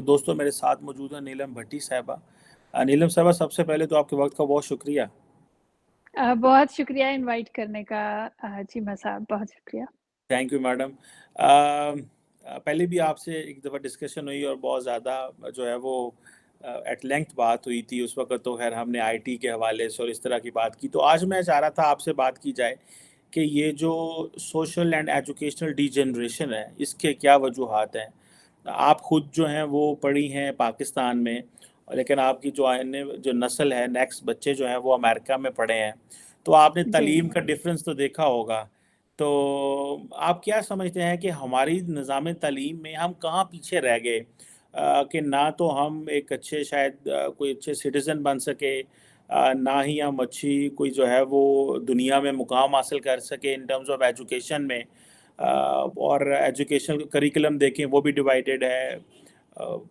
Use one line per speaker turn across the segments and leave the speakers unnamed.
دوستوں میرے ساتھ موجود ہیں نیلم بھٹی صاحبہ۔ نیلم صاحبہ، سب سے پہلے تو آپ کے وقت کا بہت شکریہ۔
بہت شکریہ انوائٹ کرنے کا چیمہ صاحب، بہت شکریہ۔
Thank you madam. پہلے بھی آپ سے ایک دفعہ ڈسکشن ہوئی اور بہت زیادہ جو ہے وہ ایٹ لینتھ بات ہوئی تھی، اس وقت تو خیر ہم نے آئی ٹی کے حوالے سے اور اس طرح کی بات کی۔ تو آج میں چاہ رہا تھا آپ سے بات کی جائے کہ یہ جو social and educational D generation ہے، اس کے کیا وجوہات ہیں۔ آپ خود جو ہیں وہ پڑھی ہیں پاکستان میں، لیکن آپ کی جو نسل ہے، نیکسٹ بچے جو ہیں وہ امریکہ میں پڑھے ہیں، تو آپ نے تعلیم کا ڈفرینس تو دیکھا ہوگا۔ تو آپ کیا سمجھتے ہیں کہ ہماری نظام تعلیم میں ہم کہاں پیچھے رہ گئے کہ نہ تو ہم ایک اچھے شاید کوئی اچھے سٹیزن بن سکے، نہ ہی ہم اچھی کوئی جو ہے وہ دنیا میں مقام حاصل کر سکے ان ٹرمز آف ایجوکیشن میں، اور ایجوکیشن کریکلم دیکھیں وہ بھی ڈیوائیڈڈ ہے،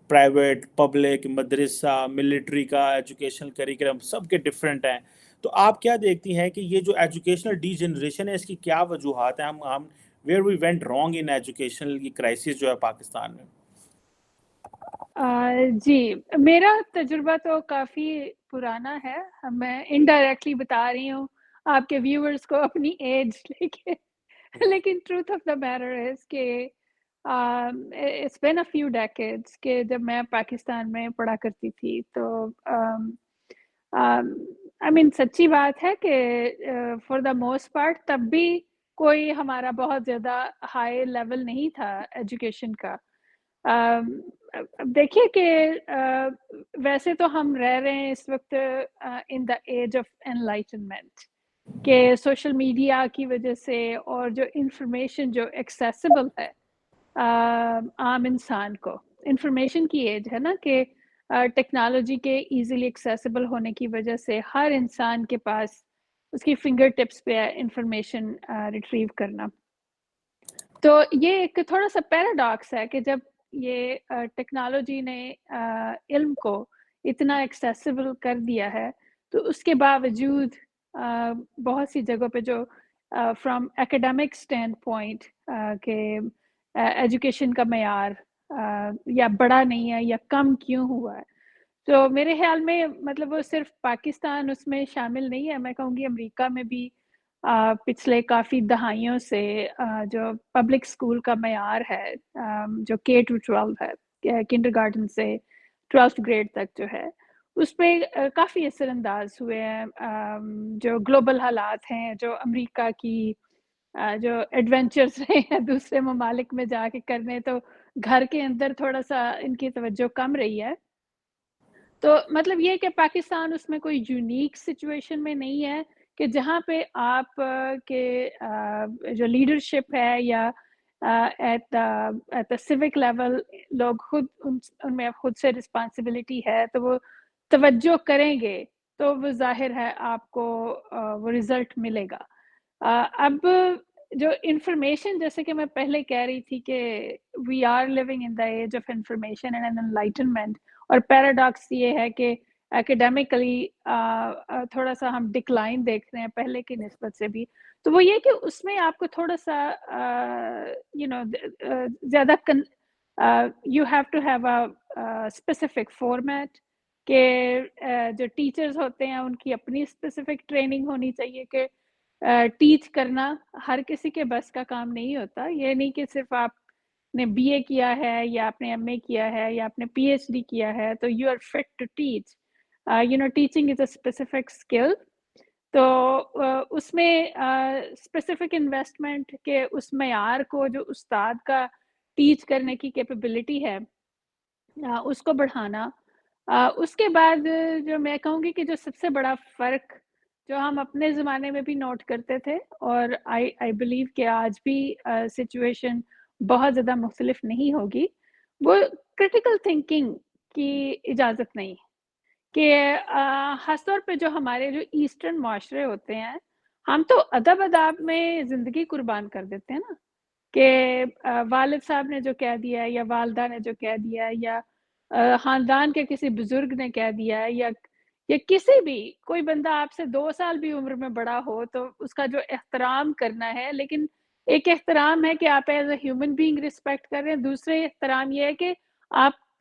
پرائیویٹ، پبلک، مدرسہ، ملٹری کا ایجوکیشن کریکلم سب کے ڈفرینٹ ہیں۔ تو آپ کیا دیکھتی ہیں کہ یہ جو ایجوکیشنل ڈی جنریشن ہے اس کی کیا وجوہات ہیں؟ ہم where we went wrong in educational کی کرائسس جو ہے پاکستان میں؟
جی، میرا تجربہ تو کافی پرانا ہے، میں انڈائریکٹلی بتا رہی ہوں آپ کے ویورز کو اپنی ایج لیکن truth of the matter is کہ it's been a few decades کہ جب میں پاکستان میں پڑھا کرتی تھی تو آئی مین سچی بات ہے کہ فار دا موسٹ پارٹ تب بھی کوئی ہمارا بہت زیادہ ہائی لیول نہیں تھا ایجوکیشن کا۔ دیکھیے کہ ویسے تو ہم رہ رہے ہیں اس وقت ان دا ایج آف انلائٹنمنٹ، کہ سوشل میڈیا کی وجہ سے اور جو انفارمیشن جو ایکسیسیبل ہے عام انسان کو، انفارمیشن کی ایج ہے نا، کہ ٹیکنالوجی کے ایزیلی ایکسیسیبل ہونے کی وجہ سے ہر انسان کے پاس اس کی فنگر ٹپس پہ انفارمیشن ریٹریو کرنا۔ تو یہ ایک تھوڑا سا پیراڈاکس ہے کہ جب یہ ٹیکنالوجی نے علم کو اتنا ایکسیسیبل کر دیا ہے تو اس کے باوجود بہت سی جگہوں پہ جو فرام ایکیڈیمک اسٹینڈ پوائنٹ کہ ایجوکیشن کا معیار یا بڑا نہیں ہے یا کم کیوں ہوا ہے، تو میرے خیال میں مطلب وہ صرف پاکستان اس میں شامل نہیں ہے، میں کہوں گی امریکہ میں بھی پچھلے کافی دہائیوں سے جو پبلک اسکول کا معیار ہے جو K-12 ہے، کنڈر گارڈن سے 12th گریڈ تک جو ہے، اس پہ کافی اثر انداز ہوئے ہیں جو گلوبل حالات ہیں، جو امریکہ کی جو ایڈونچرز رہے ہیں دوسرے ممالک میں جا کے کرنے، تو گھر کے اندر تھوڑا سا ان کی توجہ کم رہی ہے۔ تو مطلب یہ کہ پاکستان اس میں کوئی یونیک سچویشن میں نہیں ہے کہ جہاں پہ آپ کے جو لیڈرشپ ہے یا ایٹ دا سیوک لیول لوگ خود ان میں خود سے رسپانسبلٹی ہے تو وہ توجہ کریں گے تو وہ ظاہر ہے آپ کو وہ رزلٹ ملے گا۔ اب جو انفارمیشن، جیسے کہ میں پہلے کہہ رہی تھی کہ we are living in the age of information and enlightenment, اور پیراڈاکس یہ ہے کہ ایکیڈیمکلی تھوڑا سا ہم ڈکلائن دیکھ رہے ہیں پہلے کی نسبت سے بھی، تو وہ یہ کہ اس میں آپ کو تھوڑا سا زیادہ you have to have a specific format, کہ جو ٹیچرز ہوتے ہیں ان کی اپنی اسپیسیفک ٹریننگ ہونی چاہیے کہ ٹیچ کرنا ہر کسی کے بس کا کام نہیں ہوتا۔ یہ نہیں کہ صرف آپ نے بی اے کیا ہے یا آپ نے ایم اے کیا ہے یا آپ نے پی ایچ ڈی کیا ہے تو you are fit to teach, teaching is a specific skill. تو اس میں اسپیسیفک انویسٹمنٹ کے اس معیار کو جو استاد کا ٹیچ کرنے کی کیپیبلٹی ہے اس کو بڑھانا۔ اس کے بعد جو میں کہوں گی کہ جو سب سے بڑا فرق جو ہم اپنے زمانے میں بھی نوٹ کرتے تھے اور آئی بلیو کہ آج بھی سچویشن بہت زیادہ مختلف نہیں ہوگی، وہ کرٹیکل تھنکنگ کی اجازت نہیں، کہ خاص طور پہ جو ہمارے جو ایسٹرن معاشرے ہوتے ہیں، ہم تو ادب اداب میں زندگی قربان کر دیتے ہیں نا، کہ والد صاحب نے جو کہہ دیا ہے یا والدہ نے جو کہہ دیا ہے یا خاندان کے کسی بزرگ نے کہہ دیا ہے یا کسی بھی کوئی بندہ آپ سے 2 سال بھی عمر میں بڑا ہو تو اس کا جو احترام کرنا ہے، لیکن ایک احترام ہے کہ آپ as a human being respect کر رہے ہیں، دوسرے احترام یہ ہے کہ آپ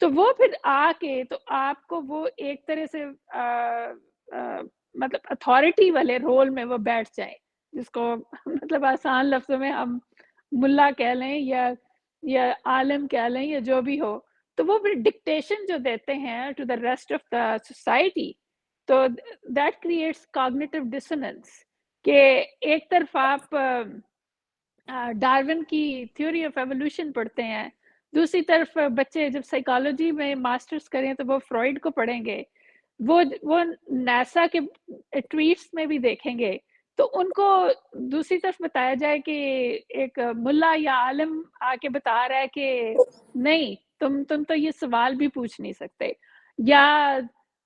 تو وہ پھر آکے تو آپ کو وہ ایک طرح سے مطلب اتھارٹی والے رول میں وہ بیٹھ جائیں، جس کو مطلب آسان لفظوں میں ہم ملا کہہ لیں یا عالم کہہ لیں یا جو بھی ہو، تو وہ پھر ڈکٹیشن جو دیتے ہیں to the rest of the society, تو دیٹ کریٹس کاگنیٹو ڈسوننس کہ ایک طرف آپ ڈارون کی تھیوری آف ایوولوشن پڑھتے ہیں، دوسری طرف بچے جب سائیکالوجی میں ماسٹرز کریں تو وہ فرائڈ کو پڑھیں گے، وہ ناسا کے ٹویٹس میں بھی دیکھیں گے، تو ان کو دوسری طرف بتایا جائے کہ ایک ملا یا عالم آ کے بتا رہا ہے کہ نہیں تم تو یہ سوال بھی پوچھ نہیں سکتے، یا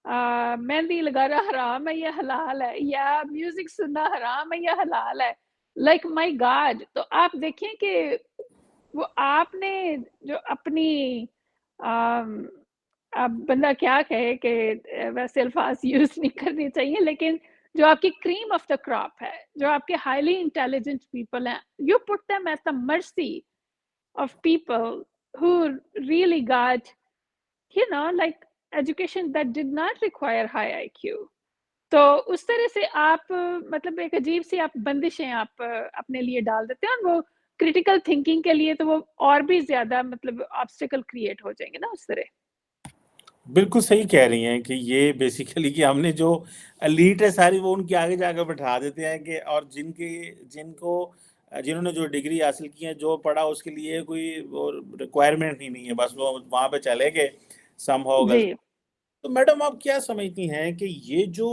مہندی لگانا حرام ہے یا حلال ہے، یا میوزک سننا حرام ہے یا حلال ہے، لائک مائی گاڈ. تو آپ دیکھیں کہ وہ آپ نے جو اپنی اب بندہ کیا کہے کہ ویسے الفاظ یوز نہیں کرنے چاہیے، لیکن جو آپ کی کریم آف دا کراپ ہے، جو آپ کے ہائیلی انٹیلیجنٹ پیپل ہیں، you put them at the mercy of people who really got, like education that did not require high IQ. تو اس طرح سے آپ مطلب ایک عجیب سی آپ بندشیں آپ اپنے لیے ڈال دیتے ہیں، اور وہ کریٹیکل تھنکنگ کے لیے تو وہ اور بھی زیادہ مطلب آبسٹیکل کریٹ ہو جائیں گے نا اس طرح.
بالکل صحیح کہہ رہی ہیں کہ یہ بیسیکلی کہ ہم نے جو ایلیٹ ہے ساری وہ ان کے آگے جا کے بٹھا دیتے ہیں کہ اور جنہوں نے جو ڈگری حاصل کی ہے جو پڑھا اس کے لیے کوئی ریکوائرمنٹ ہی نہیں ہے، بس وہ وہاں پہ چلے گئے سم ہو
جی.
تو میڈم آپ کیا سمجھتی ہیں کہ یہ جو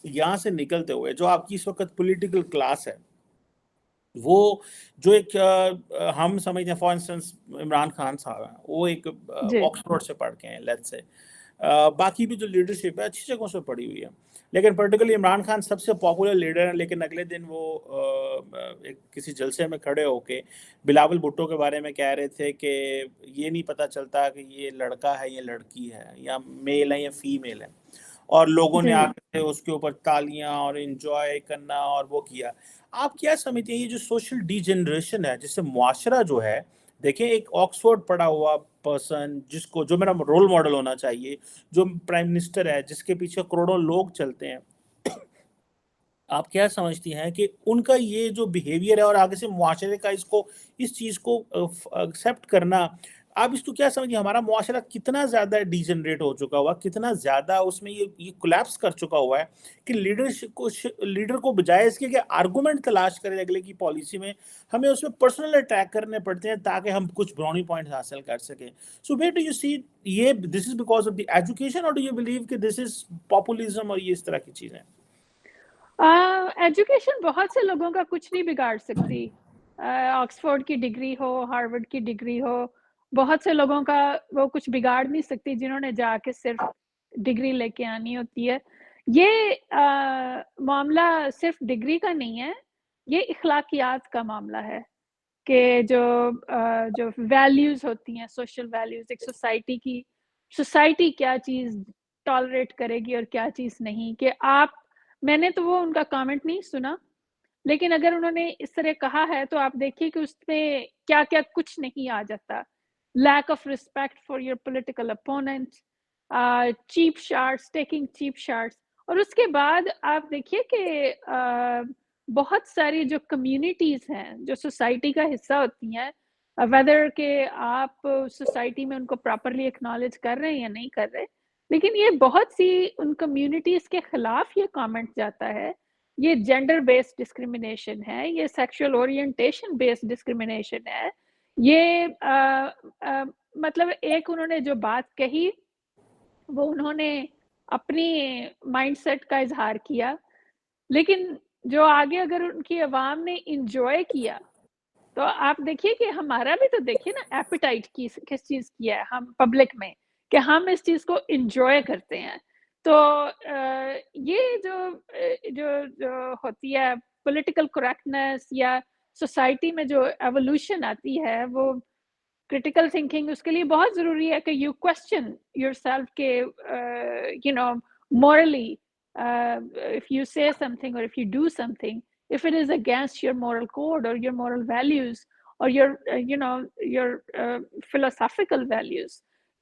یہاں سے نکلتے ہوئے جو آپ کی اس وقت پولیٹیکل کلاس ہے، وہ جو ایک ہم سمجھتے ہیں فار انسٹنس عمران خان صاحب ہیں، وہ ایک
جی.
آکسفورڈ سے پڑھ کے ہیں لیٹس سے، باقی بھی جو لیڈرشپ ہے اچھی جگہوں سے پڑھی ہوئی ہے، لیکن پرٹیکولرلی عمران خان سب سے پاپولر لیڈر ہیں، لیکن اگلے دن وہ کسی جلسے میں کھڑے ہو کے بلاول بھٹو کے بارے میں کہہ رہے تھے کہ یہ نہیں پتہ چلتا کہ یہ لڑکا ہے یا لڑکی ہے یا میل ہے یا فیمیل ہے، اور لوگوں نے
جی.
آ کے اس کے اوپر تالیاں اور انجوائے کرنا اور وہ کیا. آپ کیا سمجھتے ہیں یہ جو سوشل ڈی جنریشن ہے جس سے معاشرہ جو ہے، دیکھیں ایک آکسفورڈ پڑھا ہوا پرسن جو میرا رول ماڈل ہونا چاہیے، جو پرائم منسٹر ہے جس کے پیچھے کروڑوں لوگ چلتے ہیں، آپ کیا سمجھتی ہیں کہ ان کا یہ جو بیہیویئر ہے اور آگے سے معاشرے کا اس چیز کو ایکسیپٹ کرنا، آپ اس کو کیا سمجھیں ہمارا معاشرہ کتنا زیادہ ڈی جنریٹ ہو چکا ہوا، کتنا زیادہ اس میں یہ کولیپس کر چکا ہوا ہے کہ لیڈر کو بجائے اس کے کہ آرگومنٹ تلاش کرے اگلے کی پالیسی میں، ہمیں اس میں پرسنل اٹیک کرنے پڑتے ہیں تاکہ ہم کچھ براؤنی پوائنٹ حاصل کر سکیں. So where do you see یہ this is because of the education اور ڈو یو بلیو کہ دس از پاپولزم اور یہ اس طرح کی چیزیں؟
ایجوکیشن بہت سے لوگوں کا کچھ نہیں بگاڑ سکتی، آکسفورڈ کی ڈگری ہو، ہارورڈ کی ڈگری ہو، بہت سے لوگوں کا وہ کچھ بگاڑ نہیں سکتی جنہوں نے جا کے صرف ڈگری لے کے آنی ہوتی ہے. یہ معاملہ صرف ڈگری کا نہیں ہے، یہ اخلاقیات کا معاملہ ہے کہ جو ویلیوز ہوتی ہیں، سوشل ویلیوز، ایک سوسائٹی کیا چیز ٹالریٹ کرے گی اور کیا چیز نہیں. کہ میں نے تو وہ ان کا کامنٹ نہیں سنا، لیکن اگر انہوں نے اس طرح کہا ہے تو آپ دیکھیے کہ اس میں کیا کیا کچھ نہیں آ جاتا. Lack of respect for your political opponent, cheap shots, taking cheap shots. اور اس کے بعد آپ دیکھیے کہ بہت ساری جو کمیونٹیز ہیں جو سوسائٹی کا حصہ ہوتی ہیں، ویدر کہ آپ سوسائٹی میں ان کو پراپرلی ایکنالج کر رہے ہیں یا نہیں کر رہے، لیکن یہ بہت سی ان کمیونٹیز کے خلاف یہ کامنٹ جاتا ہے. یہ جینڈر بیسڈ ڈسکریمنیشن ہے، یہ سیکشل اورینٹیشن بیسڈ ڈسکریمنیشن ہے. یہ مطلب ایک انہوں نے جو بات کہی وہ انہوں نے اپنی مائنڈ سیٹ کا اظہار کیا، لیکن جو آگے اگر ان کی عوام نے انجوائے کیا تو آپ دیکھیے کہ ہمارا بھی تو دیکھیے نا ایپیٹائٹ کس چیز کی ہے ہم پبلک میں، کہ ہم اس چیز کو انجوائے کرتے ہیں. تو یہ جو ہوتی ہے پولیٹیکل کریکٹنس یا سوسائٹی میں جو ایوولوشن آتی ہے، وہ کریٹیکل تھنکنگ اس کے لیے بہت ضروری ہے کہ یو کوسچن یور سیلف کہ morally if you say something or if you do something, if it is against your moral code or your moral values or your your philosophical values,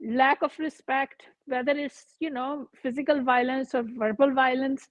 lack of respect whether it's physical violence or verbal violence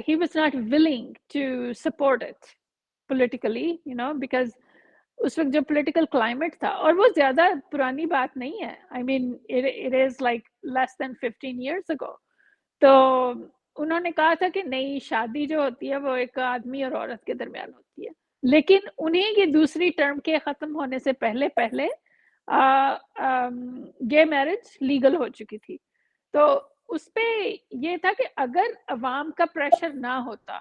he was not willing to support it politically, because اس وقت جو political climate تھا, اور وہ زیادہ پرانی بات نہیں ہے, I mean it is like less than 15 years ago. تو انہوں نے کہا تھا کہ نئی شادی جو ہوتی ہے وہ ایک آدمی اور عورت کے درمیان ہوتی ہے, لیکن انہیں کی دوسری ٹرم کے ختم ہونے سے پہلے گے میرج لیگل ہو چکی تھی. تو اس پہ یہ تھا کہ اگر عوام کا پریشر نہ ہوتا,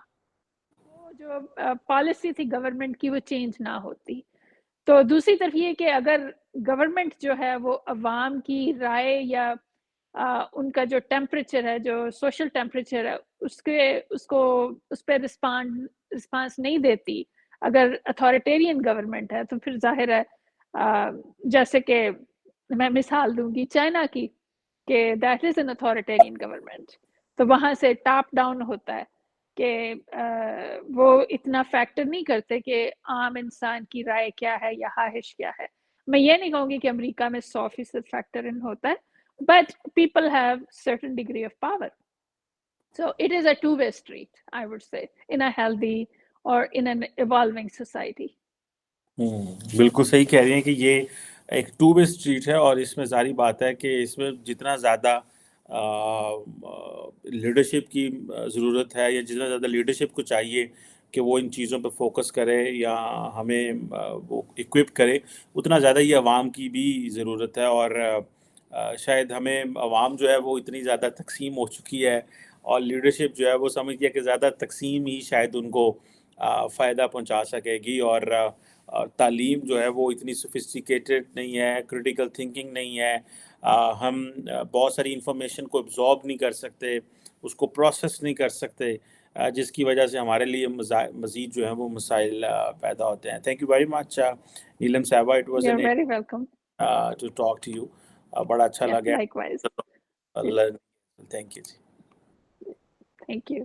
وہ جو پالیسی تھی گورنمنٹ کی وہ چینج نہ ہوتی. تو دوسری طرف یہ کہ اگر گورنمنٹ جو ہے وہ عوام کی رائے یا ان کا جو ٹیمپریچر ہے, جو سوشل ٹیمپریچر ہے, اس پہ رسپانس نہیں دیتی, اگر اتھارٹیرین گورنمنٹ ہے, تو پھر ظاہر ہے جیسے کہ میں مثال دوں گی چائنا کی, کہ that is an authoritarian government, تو وہاں سے ٹاپ ڈاؤن ہوتا ہے کہ وہ اتنا فیکٹر نہیں کرتے کہ عام انسان کی رائے کیا ہے یا خواہش کیا ہے. میں یہ نہیں کہوں گی کہ امریکہ میں 100% فیکٹر ان ہوتا ہے, but people have certain degree of power. So it is a two-way street, I would say, in a healthy or in an evolving society.
بالکل صحیح کہہ رہی ہیں کہ یہ ایک ٹو وے اسٹریٹ ہے, اور اس میں ظاہری بات ہے کہ اس میں جتنا زیادہ لیڈرشپ کی ضرورت ہے, یا جتنا زیادہ لیڈرشپ کو چاہیے کہ وہ ان چیزوں پہ فوکس کرے یا ہمیں وہ اکوپ کرے, اتنا زیادہ یہ عوام کی بھی ضرورت ہے. اور شاید ہمیں عوام جو ہے وہ اتنی زیادہ تقسیم ہو چکی ہے, اور لیڈرشپ جو ہے وہ سمجھتی ہے کہ زیادہ تقسیم ہی شاید ان کو فائدہ پہنچا سکے گی. اور تعلیم جو ہے وہ اتنی سوفسٹیکیٹڈ نہیں ہے, کریٹیکل تھنکنگ نہیں ہے, ہم بہت ساری انفارمیشن کو ابزارب نہیں کر سکتے, اس کو پروسیس نہیں کر سکتے, جس کی وجہ سے ہمارے لیے مزید جو ہے وہ مسائل پیدا ہوتے ہیں. Thank you very much Neelam صاحبہ, it was
You're
an
very welcome.
To talk to you. بڑا اچھا
Yeah,
لگا.
likewise.
اللہ, تھینک یو جی.
Thank you.